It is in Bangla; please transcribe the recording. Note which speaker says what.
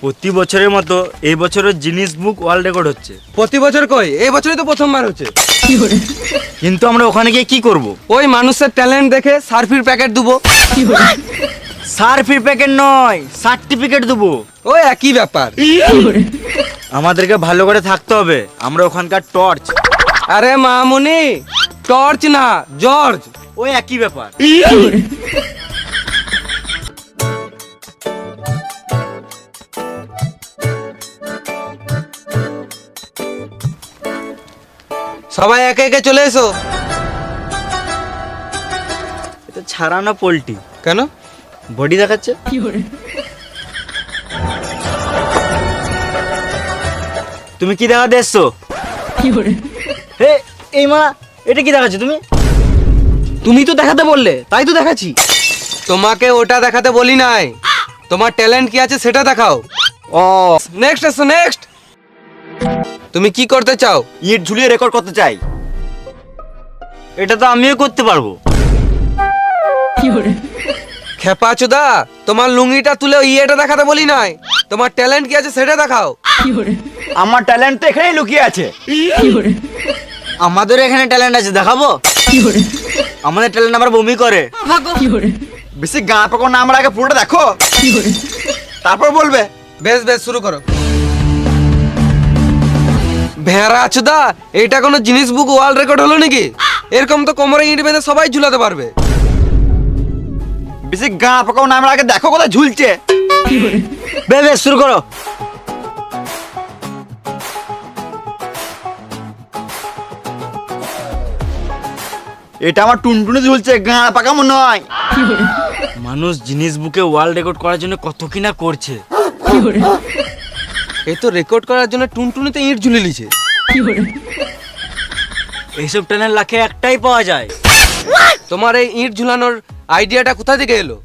Speaker 1: প্রতি বছরের মতো এই বছরের গিনেস বুক ওয়ার্ল্ড রেকর্ড হচ্ছে।
Speaker 2: প্রতি বছর কই, এই বছরই তো প্রথমবার হচ্ছে।
Speaker 1: কিন্তু আমরা ওখানে গিয়ে কি করব?
Speaker 2: ওই মানুষের ট্যালেন্ট দেখে সার্ফির প্যাকেট দেবো।
Speaker 1: সার্ফির প্যাকেট নয়, সার্টিফিকেট দেবো।
Speaker 2: ওই একই ব্যাপার।
Speaker 1: আমাদেরকে ভালো করে থাকতে হবে। আমরা ওখানকার টর্চ।
Speaker 2: আরে মামুনি, টর্চ না জর্জ।
Speaker 1: ওই একই ব্যাপার।
Speaker 2: সবাই একে একে চলে এসো।
Speaker 1: এটা ছাড়ানো পোল্ট্রি,
Speaker 2: কেন?
Speaker 1: বডি দেখাচ্ছে। তুমি কি দেখাতে এসছো? হে এই মা, এটা কি দেখাচ্ছ তুমি?
Speaker 2: তুমি তো দেখাতে বললে, তাই তো দেখাচ্ছি। তোমাকে ওটা দেখাতে বলি নাই, তোমার ট্যালেন্ট কি আছে সেটা দেখাও।
Speaker 1: ও,
Speaker 2: নেক্সট এসো, নেক্সট। তুমি কি করতে চাও?
Speaker 1: ইট ঝুলিয়ে রেকর্ড করতে চাই। এটা তো আমিও করতে পারবো।
Speaker 2: খেপা চোদা, তোমার লুঙ্গিটা তুলে ইয়েটা দেখাতে বলি নাই, তোমার ট্যালেন্ট কি আছে সেটা দেখাও।
Speaker 1: আমার ট্যালেন্ট তো এখানেই লুকিয়ে আছে। আমাদের এখানে ট্যালেন্ট আছে, দেখাবো? আমাদের ট্যালেন্ট আবার বমি করে। বেশি গা পাকো না, আমরা আগে পুরোটা দেখো, তারপর বলবে।
Speaker 2: বেশ বেশ, শুরু করো। ভেড়া চোদা, এটা কোনো গিনেস বুক ওয়ার্ল্ড রেকর্ড হলো নাকি? এরকম তো কোমরে ইট বেঁধে সবাই ঝুলাতে পারবে।
Speaker 1: বেশি গা পাকো না, আমরা আগে দেখো কোথায় ঝুলছে। বেশ শুরু করো। এটা আমার টুনটুনে ঝুলছে, গাঁ পাকামো নয়। মানুষ গিনেস বুকে ওয়ার্ল্ড রেকর্ড করার জন্য কত কিনা করছে।
Speaker 2: এ তো রেকর্ড করার জন্য টুনটুনিতে ইট ঝুলে লিছে।
Speaker 1: এইসব ট্যালেন্ট লাখে একটাই পাওয়া যায়।
Speaker 2: তোমার এই ইট ঝুলানোর আইডিয়াটা কোথা থেকে এলো?